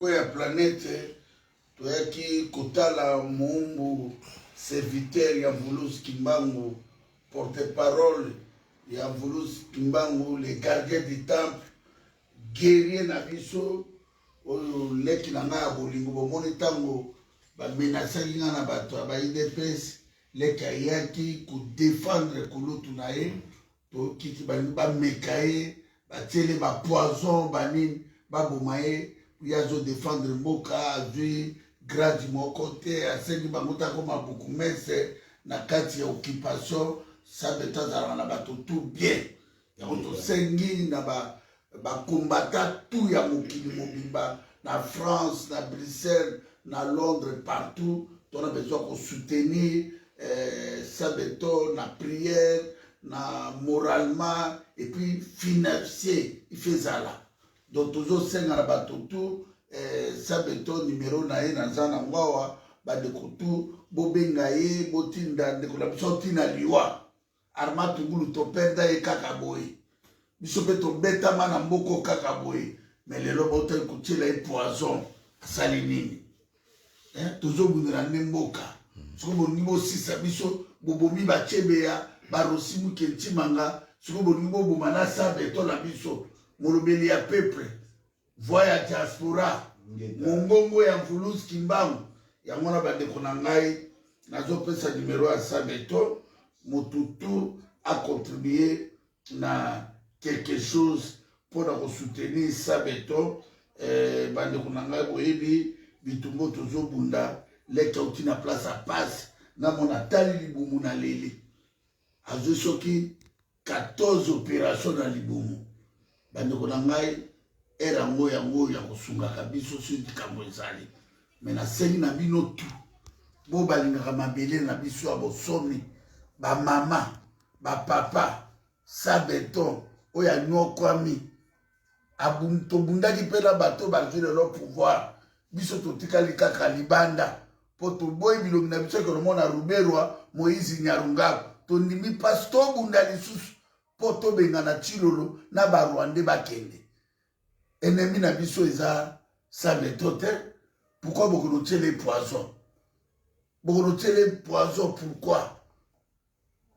ya planète toyaki kotala moumbu serviteur ya Mvulus Kimbangu, porte-parole ya Mvulus Kimbangu, les gardiens du temple, guerrier na biso oyo leki na nga ya bolingo bomoni ntango bamenasaki nga na bato ya ba-IDPS leki ayaki kodefendre kulutu na ye tokiki balingi bameka ye batiele bapoison banini baboma ye ye azodefendre mboka azwi gradi moko te asengi bango tako mabuku mese na kati ya occupation sabeto azalaka na bato tout bien yango tosengi na bakombata tout ya mokili mobimba na France, na Bruxelles, na Londres, partout on a besoin de soutenir Sabeto na prière, na moralement et puis financier il fait ça là donc toujours senga na bato tout Sabeto numéro na ye na zana ngwawa bandeko tu bobenga ye botinda ndeko na biso tina liwa Armand Tungulu topenda ye kaka boye biso mpe tobetama na mboko kaka boye mais lelo botali kotiela ye poison asali nini tozobundela nde mboka soko bolingi bosisa biso bobomi bacebeya barosi muke ntimanga soko bolingi boboma na Sabeto na biso molobeli ya peuple voix ya diaspora mongongo ya Mvulus Kimbangu yango na bandeko na ngai nazopesa numero ya Sabeto motutu a contribué na quelque chose pour soutenir Sabeto bandeko na ngai boyebi bitumbo tozobunda leki auti na place à passe na mona tali libumu na lele azwi soki 14 opération na libumu bandeko na ngai erango yango ya kosungaka biso soki likambo ezali me nasengi na bino tu bo balingaka mabele na biso ya bosomi bamama bapapa Sabeto oyo anyokwami tobundaki mpe na bato bazwi lelo pouvoir biso totikali kaka libanda mpo toboyi bilongi na biso ekolomona Ruberwa Moïse Nyarungabo tondimi mpasi tobunda lisusu mpo tobengana Tshilolo na barwande bakende ennemi na biso eza Sabeto te pourquoi bokonotiele poison bokonotiele poison pourquoi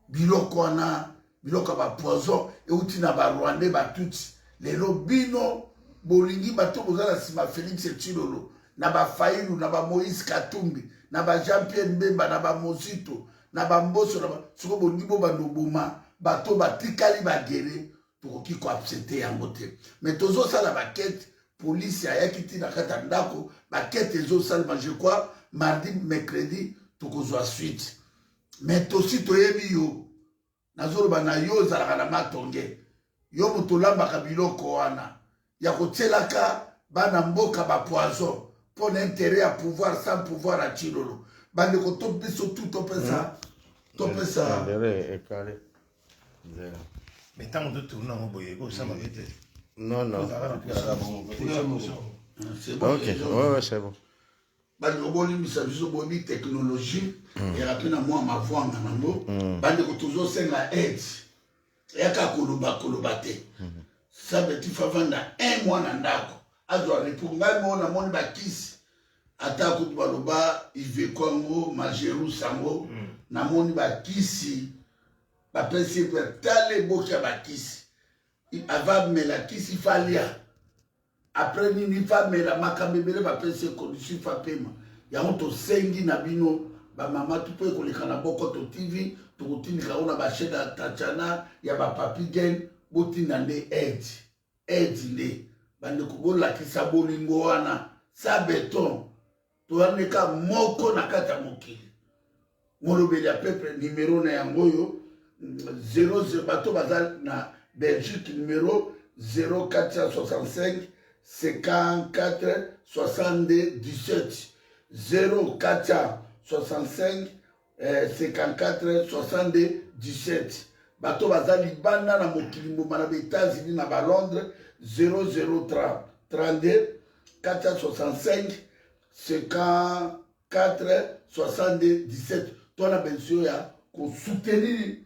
biloko wana biloko ya bapoison euti na barwande batuti lelo bino bolingi bato bozala nsima Félix Tshilolo na bafailu na bamoïse Katumbi na bajean-pierre Mbemba na bamozito na bamboso na soko bolingi bobanda oboma bato batikali bagere tokoki koabsente yango te me tozosala bakete polisi ayaki ntina kati ya ndako bakete ezosalema je crois mardi mercredi tokozwa suite me tosi toyebi yo nazoloba na yo ozalaka na matonge yo moto olambaka biloko wana ya kotielaka bana mboka bapoison mpo na intere ya pouvoir sans pouvoir ya Tshilolo bandeko to biso tu topesa mais ntango totourna yango boye ekosala mabe te Non. Ok, ouais, c'est bon. bandeko bolimbisa biso boyebi technologie eyaka mpe na mwa mavwanga nango bandeko tozosenga aide eyaka koloba te Sabeto favanda un mois na ndako azwa repo ngai mo namoni bakisi ata kutu baloba iveko yango majerus yango namoni bakisi bapesi epe tala eboki ya bakisi avamela kisi falia apres nini famela makambo ebele bapesi ekondisi fapema yango tosengi na bino bamama tu mpo ekoleka na Bokoto TV tokotindika ngo na bachaine ya Tatiana ya bapapi gen botinda nde aide nde bandeko bolakisa bolingo wana Sabeto toyaneka moko na kati ya mokili molobeli ya peuple numero na yango oyo 00 bato baza na Belgique numéro 0465 54 62 17 0465 54 62 17 bato baza libanda na mokili mboma na États-Unis na Londres 0030 32 465 54 62 17 tona bensio ya kosoutenir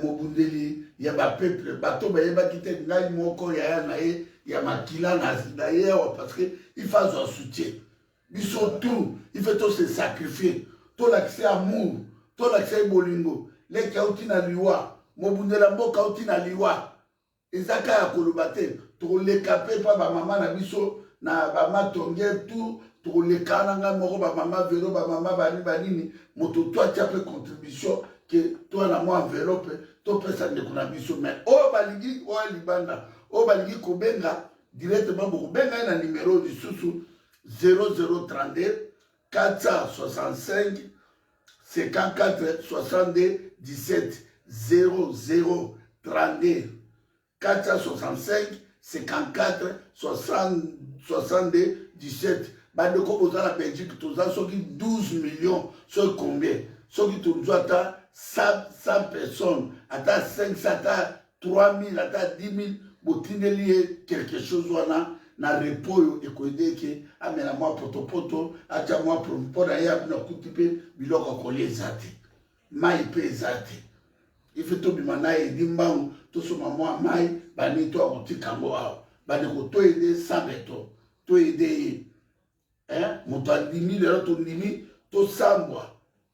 mobundeli ya bapeuple bato bayebaki te ngai moko yaya na ye ya makila na ye awa parce que il faut un soutien. Ils sont tout, il faut tous se sacrifier. Tout l'accès à amour, tout l'accès à bolingo. Les kaouti na liwa, mobundela mbo kaouti na liwa. Ezaka ya kolobate, to le capé pa ba maman na biso na ba matonge tout, to le kananga moko ba maman vélo ba maman bani banini, moto toi tu as fait contribution que toi na moi enveloppe, to pesa de kuna biso mais o baligi o libanda, o baligi kobenga directement ko benga na numéro du susu 0032 465 54 62 17 0032 465 54 62 17. Bande comme aux la Belgique, tous ça, 12 millions, c'est combien? Ce qui te doit 100 personnes, à 500, à 3000, à 10 000, pour lié quelque chose, on a repos et qu'on dit que, ah, mais la moi, poto, à ta moi, pour d'ailleurs, on a coupé, il a collé zati. Maïpé zati. Il fait tout le monde, il dit, tout ce moment, maï, bani, toi, on dit, kango, bani, toi, aider 100 béton, toi, aider. Moto andimi lelo tondimi tosambwa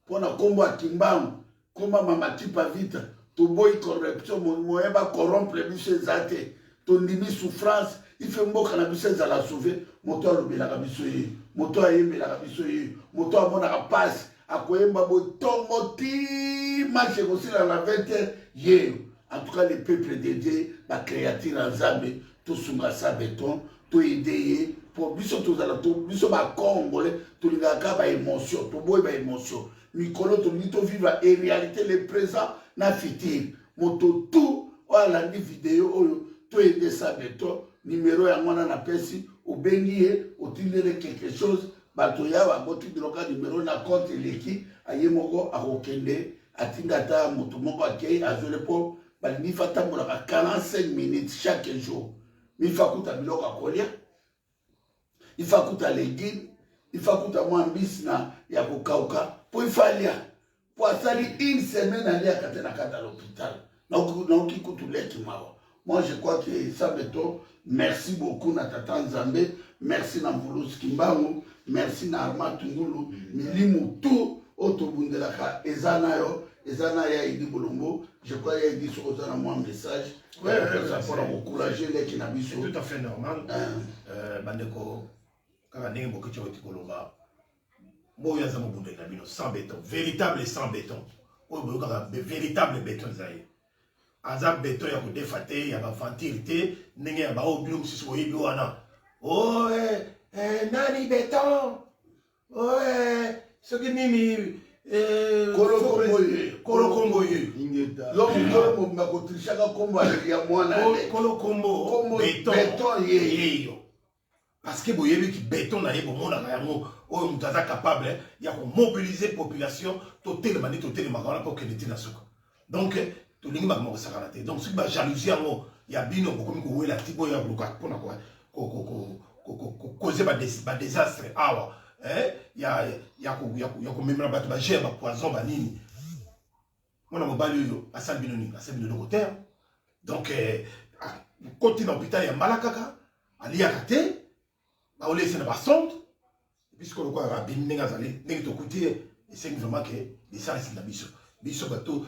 mpona kombo ya kimbangu komba mamati pa vita toboyi corruption moyeba corrompre biso eza te tondimi souffrance ife mboka na biso ezala sauve moto alobelaka biso ye moto ayembelaka biso ye moto amonaka pasi akoyemba botongo ti marche ekosila na 20h yeyo en tout cas le peuple de Dieu bacréature ya nzambe tosunga sa béton toyede ye pour biso tozala biso bacongolais tolingaka baémotion toboyi baémotion mikolo tolingi tovivre en réalité le présent na futur moto tout oyo alandi video oyo toyede sa beto numéro yango wana napesi obengi ye otindele quelque chose bato ya babotindeloka numéro na compte eleki aye moko akokende atinda ata moto moko akei azwele mpo balingi fa tambolaka 45 minutes chaque jour mifa kuta biloko akolia il faut que tu aies les guides, il faut que tu aies un bis ya kokauka, pour il fallait pour aller une semaine aller à l'hôpital. Donc il coûte les qui moi je crois que ça béton, merci beaucoup na tata Nzambe, merci na Mvulus Kimbangu, merci na Armand Tungulu, milimu tout otobundelaka ezana ya Idi Bolombo, je crois qu'il y a dit sur un message. Ouais, ça pour encourager les qui n'habitent. C'est tout à fait normal. Bandeko quand on est beaucoup de Kolomba, bon, il y a un béton, sans béton, véritable sans béton. Véritable béton. Azab béton, il y a des fatés, il y a des fantilité, il y a des oblions, si vous voyez, oh, nani béton, oh, ce qui mimi, Kolo Kombo, l'homme m'a coûté chaque combo avec moi, Kolo Kombo, béton, parce que vous voyez que béton na yebo mona yango oyo mutaza capable ya ko mobiliser population totel mani totel magana pour que l'été na suka donc to lingi ba mo sakana te donc si ba jalousie yango ya bino ko komi ko wela tipo ya bloka pona ko causer ba désastre awa ya ko memra ba ba jeba poison ba nini mona mobali yo asal bino de côté donc côté l'hôpital ya Malakaka ali ya kate on laisse la sonde puisque le quoi rabin n'engazali n'engito coûter et c'est vraiment que les services na biso bateau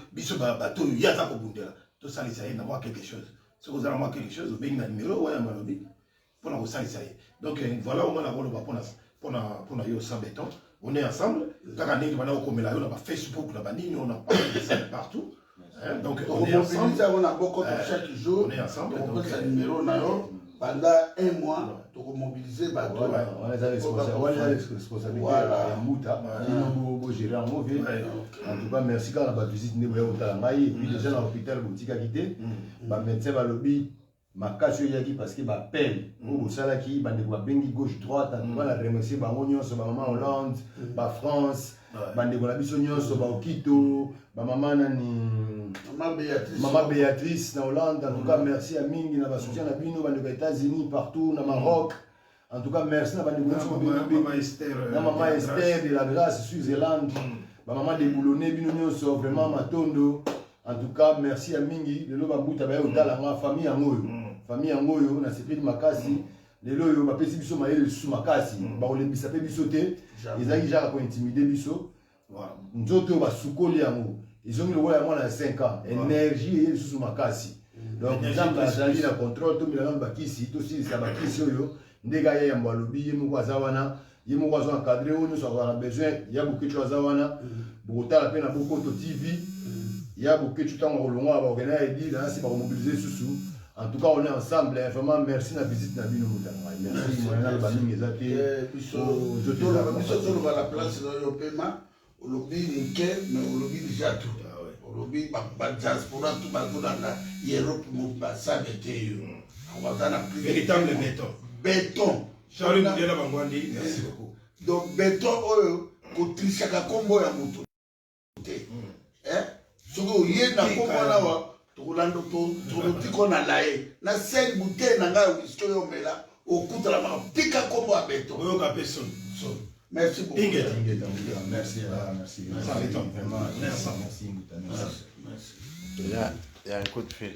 yaza ko bundela to ça les na moi quelque chose si vous avez moi quelque chose au bien numéro ouais malobi pour la ça donc voilà au moins la rôle pour yo sans béton on est ensemble quand on est maintenant comme là on a Facebook là banini on a partout donc on est ensemble on a beaucoup chaque jour on est ensemble donc ça numéro na yo pendant un mois pour mobiliser bateau on a la responsabilité ya muta ino gérer en mauvais en tout cas merci quand la visite ne au talangai et puis déjà dans l'hôpital boutika quitté ba médecin ba lobby makasho yaki parce que ba peine au salaki ba ne ba bengi gauche droite en tout cas la remercier ba nyonso ba maman Hollande ba France ba ndeko na biso nyonso ba okito ba maman nani Maman Béatrice na Hollande, en tout cas merci à Mingi, na soutien na bino, ba ndeko États-Unis partout, na Maroc. En tout cas merci na ba ndeko Maman Esther, na Maman Esther de la Grâce Switzerland, ba maman de Boulonnais bino nyonso vraiment matondo. En tout cas merci à Mingi, de lo ba buta ba yo dala nga famille ngoyo. Famille ngoyo na sepeli makasi. lelo oyo bapesi biso mayele lisusu makasi bakolembisa mpe biso te ezalaki jaka kointimide biso nzoto oyo basukoli yango ezongi lokola ya mwana ya 5 ans énergie eye lisusu makasi donc nzambe azali na contrôle tomilanga bakisi tosilisa bakisi oyo ndenge aya yambo alobi ye moko aza wana ye moko aza encadré oyo nyonso akozala na besoin ya bokecu aza wana bokotala mpe na bokoto tv ya bokecu ntango kolongwa bakokende ya edile nasi bakomobilize lisusu. En tout cas, on est ensemble. Vraiment, merci de la visite. Merci, moi, la famille, les athées. Je te la place dans le paiement. Au lobby, nickel, mais au lobby, déjà tout. Au lobby, diaspora, tout le monde dans l'Europe, ça, on va dans la plus véritable béton. Béton. Charles Moudela Bangwandi, merci beaucoup. Donc, béton, contre chaque combo, il y a mon tour. Ce que y a dans combo, Tolando tiko na lae na sel bouteille na nga whisky yo mela okutala ma pika kombo a beton oyo ka personne. Merci beaucoup. Merci. Merci. Merci. Il y a un coup de fil.